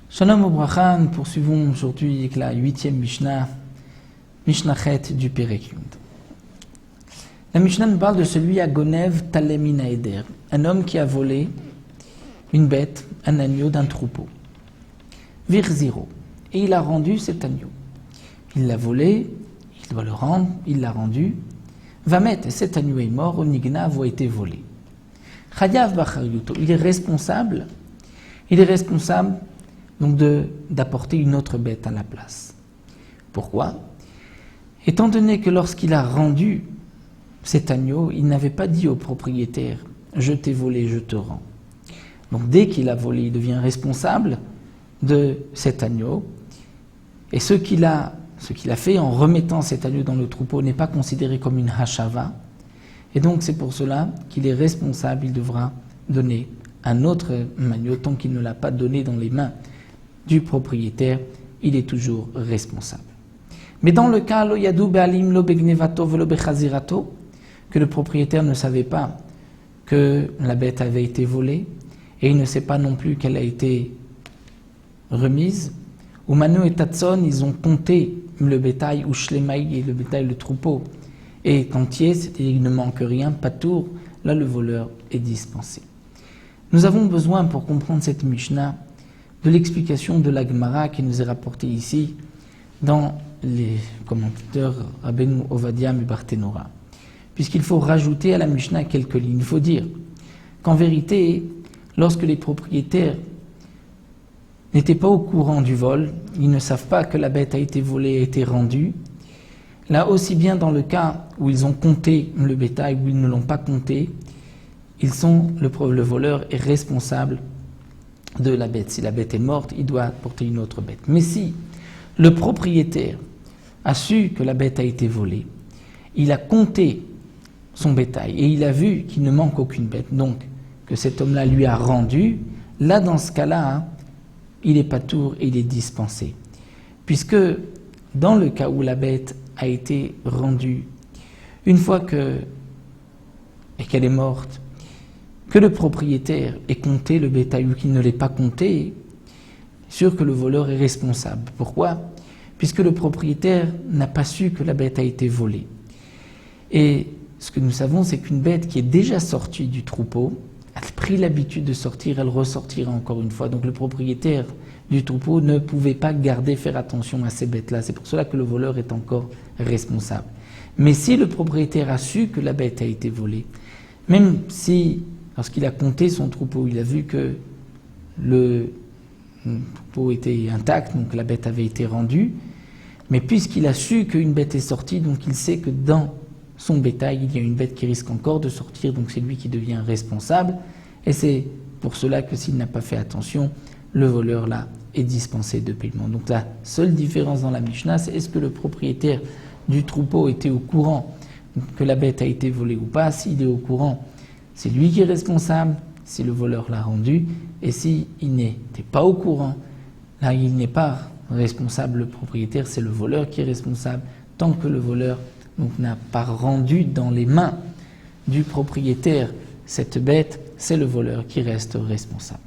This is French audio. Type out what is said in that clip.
Shalom Obracha, nous poursuivons aujourd'hui avec la 8e Mishnah, Mishnah Chet du Perek Yud. La Mishnah nous parle de celui à Gonev Talem min Haeder, un homme qui a volé une bête, un agneau d'un troupeau. Virziro, et il a rendu cet agneau. Il l'a volé, il doit le rendre, il l'a rendu. Vamet, et cet agneau est mort, Onignav a été volé. Chayav Bachariuto, il est responsable donc d'apporter une autre bête à la place. Pourquoi ? Étant donné que lorsqu'il a rendu cet agneau, il n'avait pas dit au propriétaire « je t'ai volé, je te rends ». Donc dès qu'il a volé, il devient responsable de cet agneau. Et ce qu'il a fait en remettant cet agneau dans le troupeau n'est pas considéré comme une hashava. Et donc c'est pour cela qu'il est responsable, il devra donner un autre agneau tant qu'il ne l'a pas donné dans les mains du propriétaire, il est toujours responsable. Mais dans le cas lo yadu be'alim lo begnevato velo bechazirato, que le propriétaire ne savait pas que la bête avait été volée et il ne sait pas non plus qu'elle a été remise, ou Manu et Tatson, ils ont compté le bétail ou Shlemaï et le bétail, le troupeau est entier, c'est-à-dire il ne manque rien, patour, là le voleur est dispensé. Nous avons besoin pour comprendre cette Mishnah de l'explication de la Gemara qui nous est rapportée ici dans les commentateurs Rabbeinu Ovadia et Barthénora. Puisqu'il faut rajouter à la Mishnah quelques lignes. Il faut dire qu'en vérité, lorsque les propriétaires n'étaient pas au courant du vol, ils ne savent pas que la bête a été volée, a été rendue. Là aussi bien dans le cas où ils ont compté le bétail, où ils ne l'ont pas compté, le voleur est responsable de la bête. Si la bête est morte, il doit porter une autre bête. Mais si le propriétaire a su que la bête a été volée, il a compté son bétail et il a vu qu'il ne manque aucune bête, donc que cet homme-là lui a rendu, là dans ce cas-là, il est patour et il est dispensé. Puisque dans le cas où la bête a été rendue, une fois qu'elle est morte, que le propriétaire ait compté le bétail ou qu'il ne l'ait pas compté, sûr que le voleur est responsable. Pourquoi ? Puisque le propriétaire n'a pas su que la bête a été volée. Et ce que nous savons, c'est qu'une bête qui est déjà sortie du troupeau a pris l'habitude de sortir, elle ressortira encore une fois. Donc le propriétaire du troupeau ne pouvait pas faire attention à ces bêtes-là. C'est pour cela que le voleur est encore responsable. Mais si le propriétaire a su que la bête a été volée, même si lorsqu'il a compté son troupeau, il a vu que le troupeau était intact, donc la bête avait été rendue, mais puisqu'il a su qu'une bête est sortie, donc il sait que dans son bétail, il y a une bête qui risque encore de sortir, donc c'est lui qui devient responsable, et c'est pour cela que s'il n'a pas fait attention, le voleur là est dispensé de paiement. Donc la seule différence dans la Mishnah, c'est est-ce que le propriétaire du troupeau était au courant que la bête a été volée ou pas. S'il est au courant, c'est lui qui est responsable, si le voleur l'a rendu, et s'il n'était pas au courant, là il n'est pas responsable, le propriétaire, c'est le voleur qui est responsable, tant que le voleur n'a pas rendu dans les mains du propriétaire cette bête, c'est le voleur qui reste responsable.